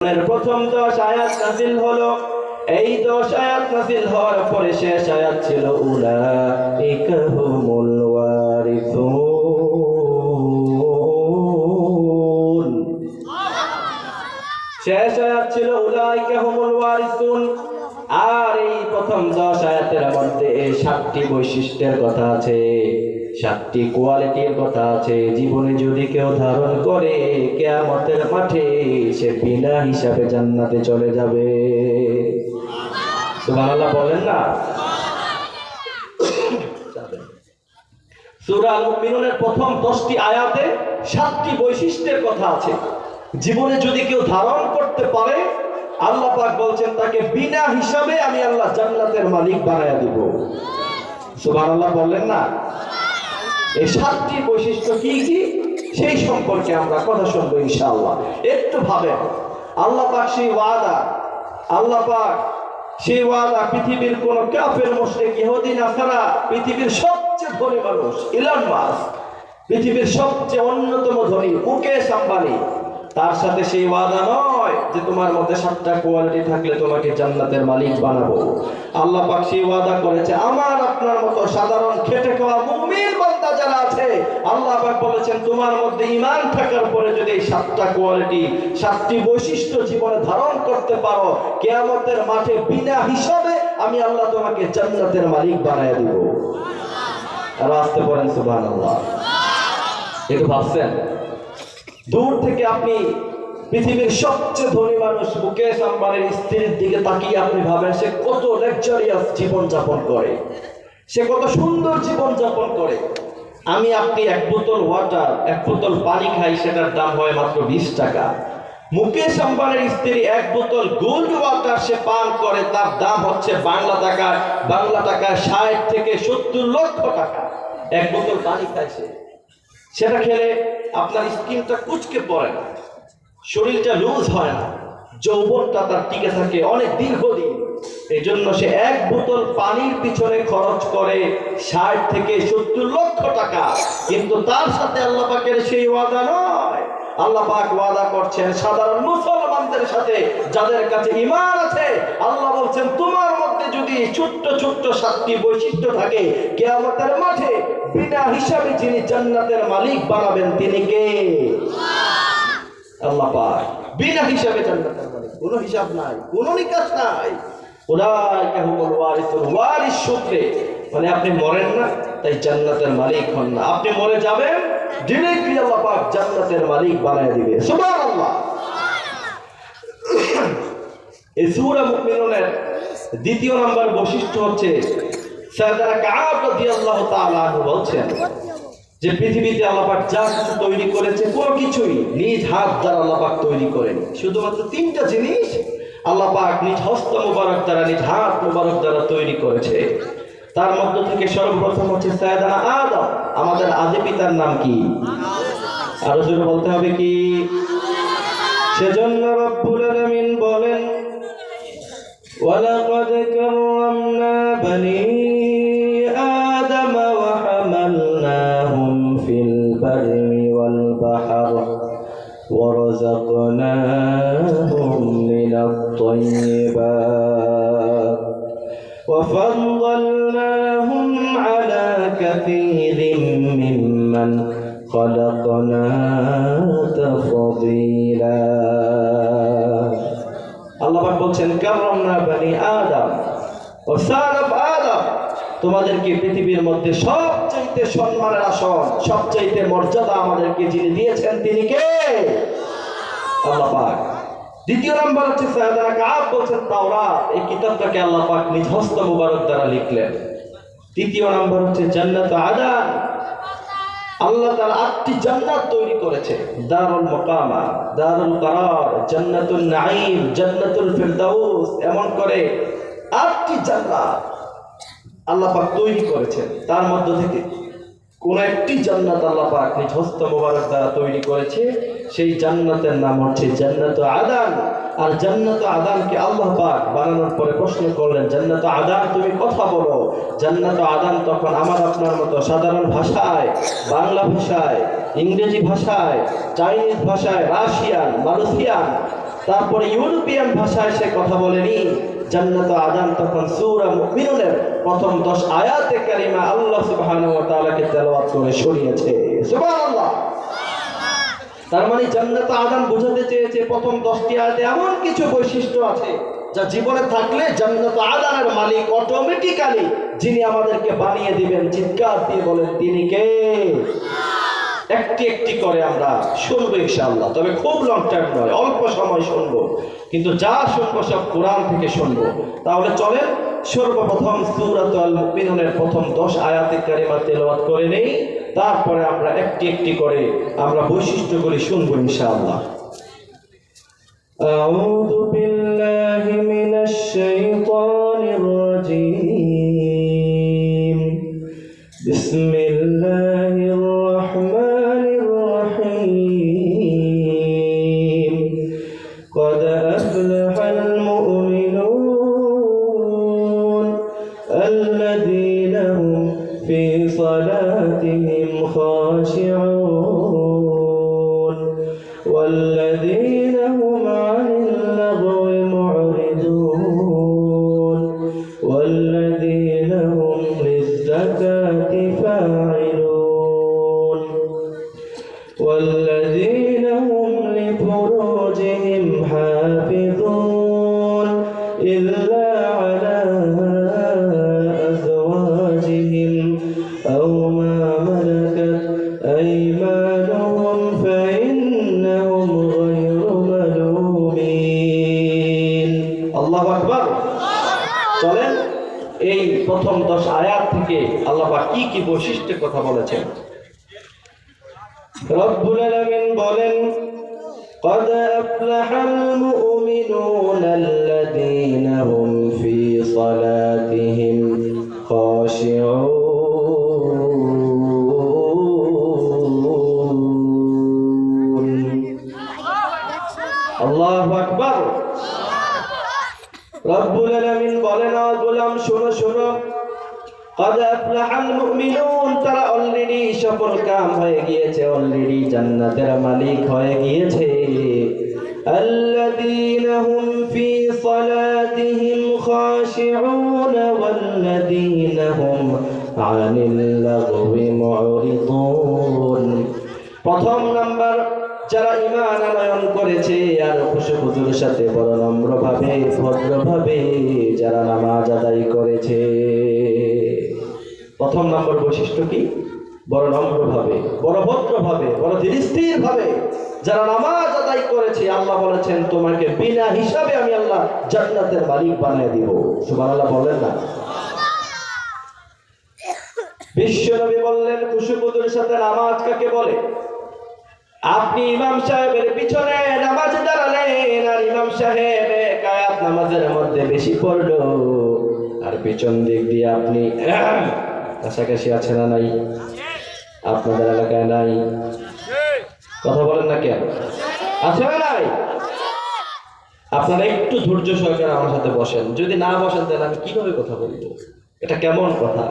প্রথম 10 আয়াত নাযিল হলো। এই 10 আয়াত নাযিল হওয়ার পরে শেষ আয়াত ছিল উলাইকা হুমুল ওয়ারিসুন। শেষ আয়াত ছিল উলাইকা হুমুল ওয়ারিসুন। আর এই প্রথম 10 আয়াতের মধ্যে 7টি বৈশিষ্ট্যের কথা আছে, 7টি কোয়ালিটির কথা আছে। জীবনে যদি কেউ ধারণ করে কিয়ামতের মাঠে সে বিনা হিসাবে জান্নাতে চলে যাবে। সুবহানাল্লাহ বলেন না? সূরা আল মুমিনুনের প্রথম 10টি আয়াতে 7টি বৈশিষ্ট্যের কথা আছে। জীবনে যদি কেউ ধারণ করতে পারে আল্লাহ পাক বলছেন তাকে বিনা হিসাবে আমি আল্লাহ জান্নাতের মালিক বানায়া দিব। সুবহানাল্লাহ বললেন না? এই 7টি বৈশিষ্ট্য কি কি সেই সম্পর্কে আমরা কথা শুনবো ইনশাআল্লাহ। একটু ভাবেন, আল্লাহ পাক সেই ওয়াদা পৃথিবীর কোন কাফের মুশরিক ইহুদি নাসারা, পৃথিবীর সবচেয়ে ধনী মানুষ ইলন মাস্ক, পৃথিবীর সবচেয়ে অন্যতম ধনী মুকেশ আম্বানি, তার সাথে সেই ওয়াদা নয় যে তোমার মধ্যে 7টা কোয়ালিটি থাকলে তোমাকে জান্নাতের মালিক বানাবো। আল্লাহ পাক সেই ওয়াদা করেছে আমার আপনার মতো সাধারণ খেটে খাওয়া মুমিন বান্দা যারা আছে, আল্লাহ পাক বলেছেন তোমার মধ্যে ঈমান থাকার পরে যদি এই 7টা কোয়ালিটি 7টি বৈশিষ্ট্য জীবনে ধারণ করতে পারো, কিয়ামতের মাঠে বিনা হিসাবে আমি আল্লাহ তোমাকে জান্নাতের মালিক বানায় দিব। আর আসতে পারেন সুবহানাল্লাহ। একটু ভাবছেন, দূর থেকে আপনি পৃথিবীর সবচেয়ে ধনী মানুষ মুকেশ আম্বানির স্ত্রীর দিকে তাকিয়ে আপনি ভাবেন সে কত লাক্সারিয়াস জীবন যাপন করে, সে কত সুন্দর জীবন যাপন করে। আমি আপনি এক বোতল ওয়াটার, এক বোতল পানি খাই, সেটার দাম হয় মাত্র 20 টাকা। মুকেশ আম্বানির স্ত্রী এক বোতল গোল্ড ওয়াটার সে পান করে, তার দাম হচ্ছে বাংলা টাকায় 60 থেকে 70 লক্ষ টাকা। এক বোতল পানি খাইছে, সেটা খেলে আপনার স্কিনটা কুচকে পড়ে না, শরীরটা লুজ হয় না, যৌবনটা তার টিকে থাকে অনেক দীর্ঘদিন। এই জন্য সে এক বোতল পানির পিছনে খরচ করে 60 থেকে 70 লক্ষ টাকা। কিন্তু তার সাথে আল্লাহ পাকের সেই ওয়াদা নয়। আল্লাহ পাক ওয়াদা করছেন সাধারণ মুসলমানদের সাথে যাদের কাছে ঈমান আছে। আল্লাহ বলছেন তোমার মধ্যে যদি ছোট্ট 7টি বৈশিষ্ট্য থাকে, কিয়ামতের মাঠে বিনা হিসাবে যিনি জান্নাতের মালিক বানাবেন তিনি কে? আল্লাহ পাক বিনা হিসাবে জান্নাতের মালিক, কোনো হিসাব নাই, কোনো নিকাশ নাই। উলাইকা হুমুল ওয়ারিসুন, ওয়ারিস সূত্রে মানে আপনি মরেন না তাই জান্নাতের মালিক হন না, আপনি মরে যাবেন ডিরেক্টলি আল্লাহ পাক জান্নাতের মালিক বানায় দিবে। সুবহানাল্লাহ। এই সূরা মুমিনুনের 2য় নাম্বার বৈশিষ্ট্য হচ্ছে সাইয়েদনা কাব রাদিয়াল্লাহু তাআলা আনহু বলছেন যে পৃথিবীতে আল্লাহ পাক যা কিছু তৈরি করেছে কোনো কিছুই নিজ হাত দ্বারা আল্লাহ পাক তৈরি করেনি। শুধুমাত্র 3টা জিনিস আল্লাহ পাক নিজ হস্ত মুবারক দ্বারা, নিজ হাত মুবারক দ্বারা তৈরি করেছে। তার মধ্য থেকে সর্বপ্রথম হচ্ছে সাইয়েদনা আদম। আমাদের আদি পিতার নাম কি? আরো জোরে বলতে হবে কি? সেজন্য রব্বুল আলামিন বলেন ওয়ালাকাদ কাররামনা বনি আদম ওয়া হামালনাহুম ফিল বাররি ওয়াল বাহর ওয়া রাযাকনাহুম মিনাত তাইয়্যিবাত ওয়া ফাদ্দালনাহুম আলা কাসীরিম মিম্মান খালাকনা তাফদীলা। আল্লাহ পাক বলছেন কাররামনা বনি আদম ও সারাফ আদম, তোমাদেরকে পৃথিবীর মধ্যে সবচেয়ে সম্মানের আসন, সবচেয়ে মর্যাদা আমাদেরকে যিনি দিয়েছেন তিনি কে? আল্লাহ পাক। 2য় নাম্বার হচ্ছে সাইয়েদনা কাব বলছেন তাওরাত, এই কিতাবটাকে আল্লাহ পাক নিজ হস্ত মুবারক দ্বারা লিখলেন। 3য় নাম্বার হচ্ছে জান্নাত আদান, আল্লাহ তাআলা 8টি জান্নাত তৈরি করেছে, দারুল মুকামা, দারুল করার, জান্নাতুন নাঈম, জান্নাতুল ফিরদাউস, এমন করে 8টি জান্নাত আল্লাহ পাক তৈরি করেছেন। তার মধ্য থেকে কোন একটি জান্নাত আল্লাহ পাক নিজ হস্ত মুবারক দ্বারা তৈরি করেছে, সেই জান্নাতের নাম হচ্ছে জান্নাত আদান। আর জান্নাত আদানকে আল্লাহ পাক বানানোর পরে প্রশ্ন করলেন জান্নাত আদান তুমি কথা বলো। জান্নাত আদান তখন আমার আপনার মতো সাধারণ ভাষায়, বাংলা ভাষায়, ইংরেজি ভাষায়, চাইনিজ ভাষায়, রাশিয়ান, মালয়েশিয়ান, তারপরে ইউরোপিয়ান ভাষায় সে কথা বলেনি। জান্নাত আদান তখন সূরা মুমিনুনের প্রথম 10 আয়াতে কারিমা আল্লাহ সুবহানাহু ওয়া তাআলাকে তেলাওয়াত করে শোনিয়েছে। সুবহানাল্লাহ। তার মানে জান্নাত আদান বোঝাতে চেয়েছে প্রথম 10টি আয়াতে এমন কিছু বৈশিষ্ট্য আছে যা জীবনে থাকলে জান্নাত আদানের মালিক অটোমেটিক্যালি যিনি আমাদেরকে বানিয়ে দিবেন, চিৎকার দিয়ে বলেন তিনি কে? একটি একটি করে আমরা শুনবো ইনশাআল্লাহ, তবে খুব লং টাইম নয়, অল্প সময় শুনবো, কিন্তু যা শুনবো সব কোরআন থেকে শুনবো। তাহলে চলেন সর্বপ্রথম সূরাতুল মুমিনুনের প্রথম 10 আয়াতে কারিমা তেলাওয়াত করে নেই, তারপরে আমরা একটি একটি করে আমরা বৈশিষ্ট্যগুলি শুনবো ইনশাআল্লাহ। আউযু বিল্লাহি মিনাশ শাইতানির রাজীম। বিসমিল্লাহির রাহমানির রাহিম। قد أفلح المؤمنون الذين هم في صلاتهم خاشعون والذين هم عن اللغو معرضون والذين هم للزكاة فاعلون والذين هم لفروجهم حافظون إلا على أزواجهم أو ما ملكت أيمانهم فإنهم غير ملومين। الله أكبر। চলেন এই প্রথম 10 আয়াত থেকে আল্লাহ পাক কি কি বৈশিষ্ট্যের কথা বলেছেন। রব্বুল আলামিন বলেন, قد أفلح المؤمنون الذين هم في صلاتهم خاشعون। আল্লাহু আকবার। রব্বুল আলামিন বলেন, গোলাম শোনো শোনো, قد أفلح المؤمنون, তারা অলরেডি সফল কাম হয়ে গিয়েছে, অলরেডি জান্নাতের মালিক হয়ে গিয়েছে। الذين هم في صلاتهم خاشعون والذين هم عن اللغو معرضون। প্রথম নাম্বার, যারা ঈমান আনয়ন করেছে আর খুশুখুজুর সাথে বড় নম্রভাবে ভদ্রভাবে যারা নামাজ আদায় করেছে। প্রথম নম্বর বৈশিষ্ট্য কি? বড় নম্রভাবে, বড় ভদ্রভাবে, বড় ধীরস্থিরভাবে যারা নামাজ আদায় করেছে, আল্লাহ বলেছেন তোমাকে বিনা হিসাবে আমি আল্লাহ জান্নাতের মালিক বানিয়ে দিব। সুবহানাল্লাহ বলেন না? বিশ্বনবী বললেন খুশুখুজুর সাথে নামাজ কাকে বলে? আপনি ইমাম সাহেবের পিছনে নামাজ দাঁড়ালেন আর ইমাম সাহেব এক আয়াত নামাজের মধ্যে বেশি পড়লো আর পিছন দিক দিয়ে আপনি কাছাকাছি আছে না নাই? আপনাদের এলাকায় নাই? কথা বলেন না কেন? আছে না নাই? আপনারা একটু ধৈর্য সহকারে আমার সাথে বসেন, যদি না বসেন তাহলে আমি কিভাবে কথা বলবো? এটা কেমন কথা?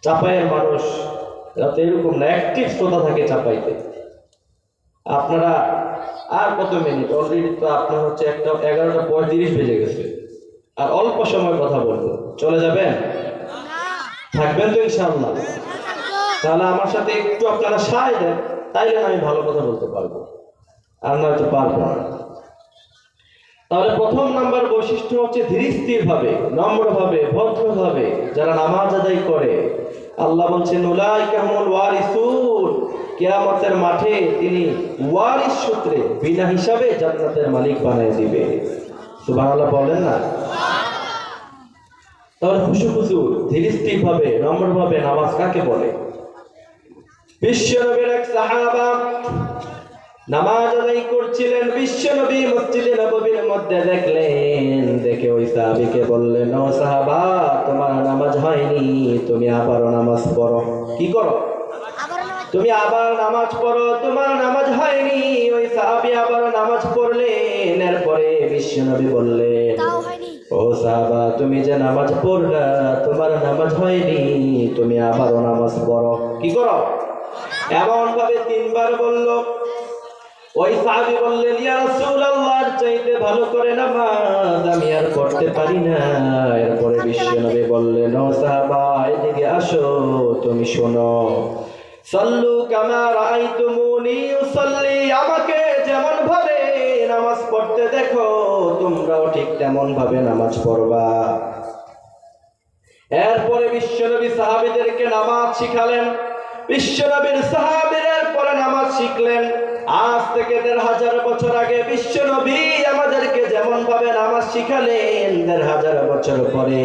চাপাইয়ের মানুষ তো এরকম না, অ্যাক্টিভ শ্রোতা থাকে চাপাইতে। আপনারা আর কত মিনিট? অলরেডি তো আপনার হচ্ছে 11:35 বেজে গেছে, আর অল্প সময় কথা বলবো। চলে যাবেন? থাকবেন তো ইনশাআল্লাহ? তাহলে আমার সাথে একটু আপনারা সায় দেন, তাইলে আমি ভালো কথা বলতে পারবো, আর নয়তো পারবো না। তাহলে প্রথম নাম্বার বৈশিষ্ট্য হচ্ছে ধীরস্থিরভাবে, নম্রভাবে, ভদ্রভাবে যারা নামাজ আদায় করে। আল্লাহ বলছেন উলাইকা হুমুল ওয়ারিসুন, কিয়ামতের মাঠে তিনি ওয়ারিস সূত্রে বিনা হিসাবে জান্নাতের মালিক বানিয়ে দিবে। সুবহানাল্লাহ বলেন না? তাহলে খুশুখুজু ধীরস্থিরভাবে নম্রভাবে নামাজ কাকে বলে? বিশ্বনবীর এক সাহাবা নামাজ আদায় করছিলেন, বিশ্বনবী মসজিদে নববীর মধ্যে দেখলেন, দেখে ওই সাহাবীকে বললেন, ও সাহাবা তোমার নামাজ হয়নি, তুমি আবারও নামাজ পড়ো। কি করো? তুমি আবার নামাজ পড়ো, তোমার নামাজ হয়নি। ওই সাহাবী আবার নামাজ পড়লেন, এরপরে বিশ্বনবী বললেন, ও সাহাবা তুমি যে নামাজ পড়লা তোমার নামাজ হয়নি, তুমি আবারও নামাজ পড়ো। কি করো? এমন ভাবে 3 বার বলল। ওই সাহাবী বললেন, ইয়া রাসূলুল্লাহর চাইতে ভালো করে নামাজ আমি আর পড়তে পারি না। এরপরে বিশ্বনবী বললেন, ও সাহাবা এদিকে আসো, তুমি শোনো, সাল্লু কামা রাআইতুমুনি উসাল্লি, আমাকে যেমন ভাবে নামাজ পড়তে দেখো তোমরাও ঠিক তেমন ভাবে নামাজ পড়বা। এরপরে বিশ্বনবী সাহাবীদেরকে নামাজ শিখালেন। বিশ্বনবীর সাহাবীরা পরে নামাজ শিখলেন। আজ থেকে ১৫০০ বছর আগে বিশ্বনবী আমাদেরকে যেমন ভাবে নামাজ শিখালেন, ১৫০০ বছর পরে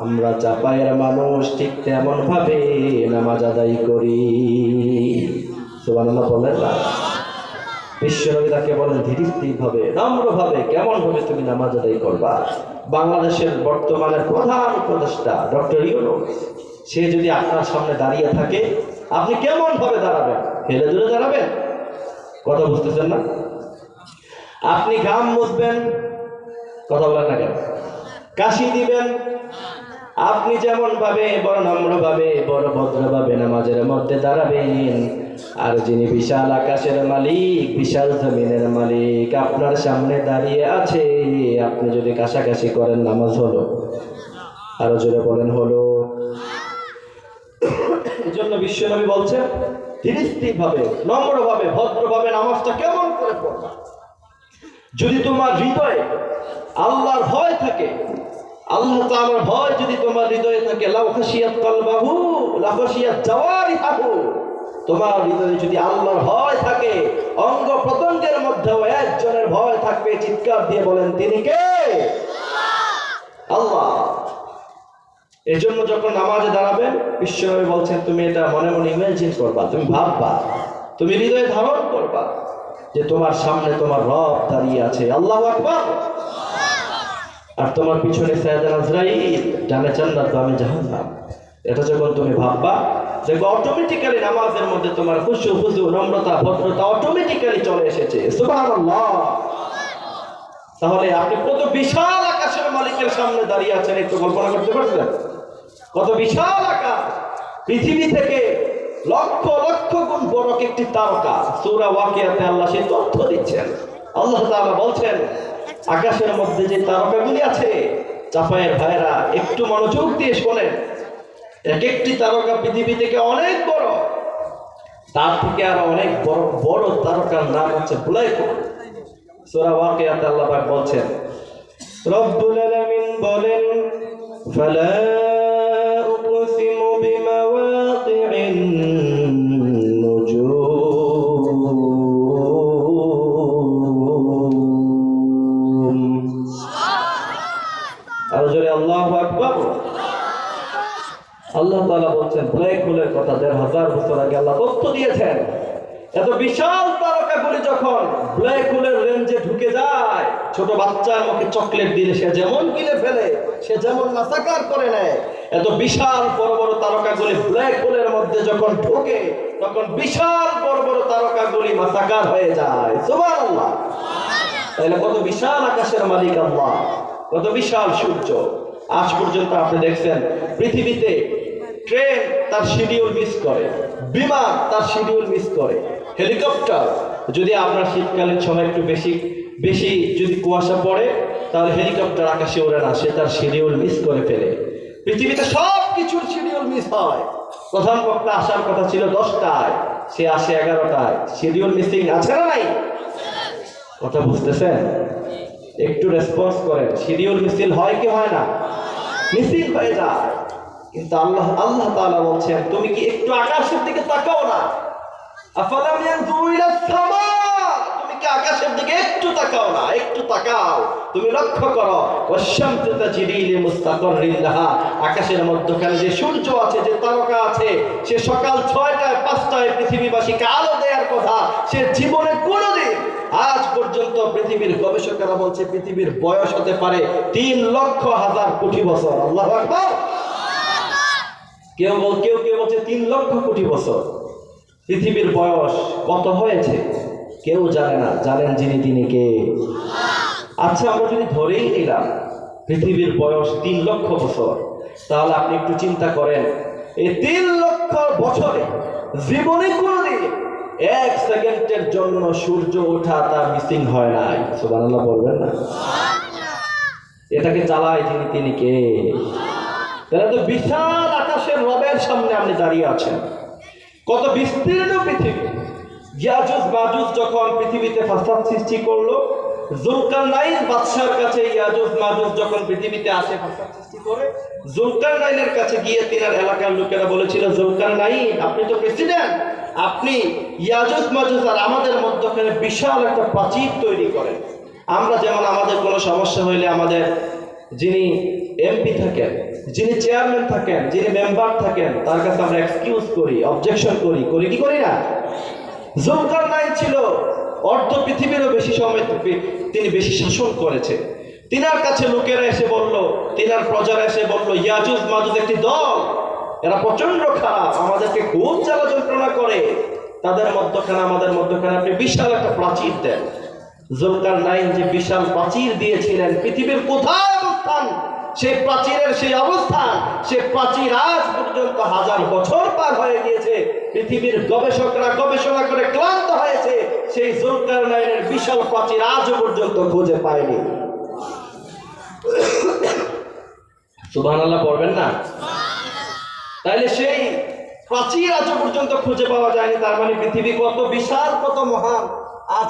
আমরা চাপায়ের মানুষ ঠিক তেমন ভাবে নামাজ আদায় করি। সুবহানাল্লাহ বলেন না? বিশ্বনবী তাকে বলেন ধীরস্থির ভাবে, নম্র ভাবে, কেমন ভাবে তুমি নামাজ আদায় করবা। বাংলাদেশের বর্তমানের প্রধান উপদেষ্টা ডক্টর ইউনূস, সে যদি আপনার সামনে দাঁড়িয়ে থাকে আপনি কেমন ভাবে দাঁড়াবেন? হেলে দুলে দাঁড়াবেন? কথা বুঝতেছেন না? আপনি ঘাম মুছবেন, কথা বলেন না কেন? কাশি দিবেন, আপনি যেমন ভাবে বড় নম্র ভাবে বড় ভদ্র ভাবে নামাজের মধ্যে দাঁড়াবেন, আর যিনি বিশাল আকাশের মালিক, বিশাল জমিনের মালিক আপনার সামনে দাঁড়িয়ে আছে, আপনি যদি কাশাকাশি করেন নামাজ হলো? আরো জোরে বলেন হলো? এই জন্য বিশ্বনবী বলছেন ধীরস্থির ভাবে, নম্র ভাবে, ভদ্র ভাবে নামাজটা কেমন করে পড়বা। যদি তোমার হৃদয়ে আল্লাহর ভয় থাকে, আল্লাহ তাআলার ভয় যদি তোমার হৃদয়ে থাকে, লাউ খাশিয়াত কলবাহু লা খাশিয়াত জাওয়ারিহু, তোমার হৃদয়ে যদি আল্লাহর ভয় থাকে, অঙ্গ প্রত্যঙ্গের মধ্যেও একজনের ভয় থাকবে। চিৎকার দিয়ে বলেন তিনি কে? আল্লাহ। এই জন্য যখন নামাজে দাঁড়াবেন বিশ্বনবী বলছেন তুমি এটা মনে মনে ইমাজিন করবা, তুমি ভাববা, তুমি হৃদয়ে ধারণ করবা যে তোমার সামনে তোমার রব দাঁড়িয়ে আছে। আল্লাহু আকবার। আর তোমার পিছনে সাইয়েদুল আজরাইল, ডানে জান্নাত বামে জাহান্নাম। এটা যখন তুমি ভাববা, দেখো অটোমেটিক্যালি নামাজের মধ্যে তোমার খুশু, খুজু, নম্রতা, ভদ্রতা অটোমেটিক্যালি চলে এসেছে। সুবহানাল্লাহ। তাহলে আপনি কত বিশাল আকাশের মালিকের সামনে দাঁড়িয়ে আছেন, একটু কল্পনা করতে পারছেন? কত বিশাল আকাশ, পৃথিবী থেকে লক্ষ লক্ষ গুণ বড় একটি তারকা। সূরা ওয়াকিয়াতে আল্লাহ সেই তথ্য দিচ্ছেন। আল্লাহ তাআলা বলছেন আকাশের মধ্যে যে তারকাগুলি আছে, চাপায়ের ভাইরা একটু মনোযোগ দিয়ে শোনেন, এক একটি তারকা পৃথিবী থেকে অনেক বড়। তার থেকে আরো অনেক বড় বড় তারকার নাম হচ্ছে ব্ল্যাক হোল। সূরা ওয়াকিয়াতে আল্লাহ পাক বলছেন, রব্বুল আলামিন বলেন, ফালা উকসিমু বিমাওয়াকি'ন নুজুম। আর জোরে আল্লাহু আকবার। আল্লাহ তাআলা বলছেন ব্ল্যাক হোলের কথা ১৫০০ বছর আগে আল্লাহ তথ্য দিয়েছেন। এত বিশাল তারকাগুলি যখন ব্ল্যাক হোলের রেঞ্জে ঢুকে যায়, ছোট বাচ্চার মুখে চকলেট দিলে সে যেমন গিলে ফেলে, সে যেমন মাসাকার করে নেয়, এত বিশাল বড় বড় তারকাগুলি ব্ল্যাক হোলের মধ্যে যখন ঢোকে তখন বিশাল বড় বড় তারকাগুলি মাসাকার হয়ে যায়। সুবহানাল্লাহ। তাহলে কত বিশাল আকাশের মালিক আল্লাহ, কত বিশাল সূর্য। আজ পর্যন্ত আপনি দেখছেন পৃথিবীতে ট্রেন তার শিডিউল মিস করে, বিমান তার শিডিউল মিস করে, হেলিকপ্টার, যদি আপনার শীতকালীন সময় একটু বেশি যদি কুয়াশা পড়ে তাহলে হেলিকপ্টার আকাশে ওড়ে না, সে তার শিডিউল মিস করে ফেলে। পৃথিবীতে সব কিছুর শিডিউল মিস হয়। প্রধান বক্তা আসার কথা ছিল 10টায়, সে আসে 11টায়। শিডিউল মিসিং আছে না নাই? কথা বুঝতেছেন? একটু রেসপন্স করেন। শিডিউল মিসিং হয় কি হয় না? মিসিং হয়ে যায়। কিন্তু আল্লাহ তাআলা বলছেন তুমি কি একটু আকাশের দিকে তাকাও না? আফালাম ইয়ানজুরু ইলাস সামা, তুমি কি আকাশের দিকে একটু তাকাও না? একটু তাকাও, তুমি লক্ষ্য করো। ওয়াশ-শামসু তাজরি লিমুস্তাকাররিন লাহা, আকাশের মধ্যখানে যে সূর্য আছে, যে তারকা আছে, সে সকাল 6টায় 5টায় পৃথিবীবাসীকে আলো দেওয়ার কথা, সে জীবনে কোনোদিন আজ পর্যন্ত পৃথিবীর গবেষকেরা বলছে পৃথিবীর বয়স হতে পারে 3,00,000 বছর। আল্লাহু আকবার। কেউ বলছে 3,00,000 বছর। পৃথিবীর বয়স কত হয়েছে কেউ জানে না, জানেন যিনি তিনি কে? আচ্ছা, আমরা যদি ধরেই নিলাম পৃথিবীর বয়স 3,00,000 বছর, তাহলে আপনি একটু চিন্তা করেন এই 3,00,000 বছরে জীবনে কোনোদিন এক সেকেন্ডের জন্য সূর্য ওঠা তার মিসিং হয় নাই। সুবহানাল্লাহ বলবেন না? এটাকে চালায় যিনি, তিনি কে? তাহলে তো বিশাল আকাশের রবের সামনে আপনি দাঁড়িয়ে আছেন। কত বিস্তীর্ণ পৃথিবী। ইয়াজুজ মাজুজ যখন পৃথিবীতে ফাসাদ সৃষ্টি করলো, জুলকারনাইন বাদশার কাছে ইয়াজুজ মাজুজ যখন পৃথিবীতে আসে ফাসাদ সৃষ্টি করে, জুলকারনাইনের কাছে গিয়ে তিনার এলাকার লোকেরা বলেছিল, জুলকারনাইন আপনি তো প্রেসিডেন্ট, আপনি ইয়াজুজ মাজুজ আর আমাদের মধ্যখানে বিশাল একটা প্রাচীর তৈরি করেন। আমরা যেমন আমাদের কোনো সমস্যা হইলে আমাদের যিনি এমপি থাকেন, যিনি চেয়ারম্যান থাকেন, যিনি মেম্বার থাকেন, তার কাছে আমরা এক্সকিউজ করি, অবজেকশন করি, কি করি না? জুলকারনাইন ছিল অর্ধ পৃথিবীরও বেশি সময় তিনি বেশি শাসন করেছে। তিনার কাছে লোকেরা এসে বলল, তিনার প্রজারা এসে বলল, ইয়াজুজ মাজুজ একটি দল, এরা প্রচন্ড খারাপ, আমাদেরকে খুব জ্বালা যন্ত্রণা করে, তাদের মধ্যখানে আমাদের মধ্যখানে আপনি বিশাল একটা প্রাচীর দেন। জুলকারনাইন যে বিশাল প্রাচীর দিয়েছিলেন, পৃথিবীর কোথায় অবস্থান সেই প্রাচীরের, সেই অবস্থান, সে প্রাচীর আজ পর্যন্ত 1000 বছর পার হয়ে গিয়েছে। পৃথিবীর গবেষকরা গবেষণা করে ক্লান্ত হয়েছে, সেই জুলকারনাইনের বিশাল প্রাচীর আজও পর্যন্ত খুঁজে পায়নি। সুবহানাল্লাহ পড়বেন না? তাইলে সেই প্রাচীর আজও পর্যন্ত খুঁজে পাওয়া যায়নি, তার মানে পৃথিবী কত বিশাল, কত মহান। আজ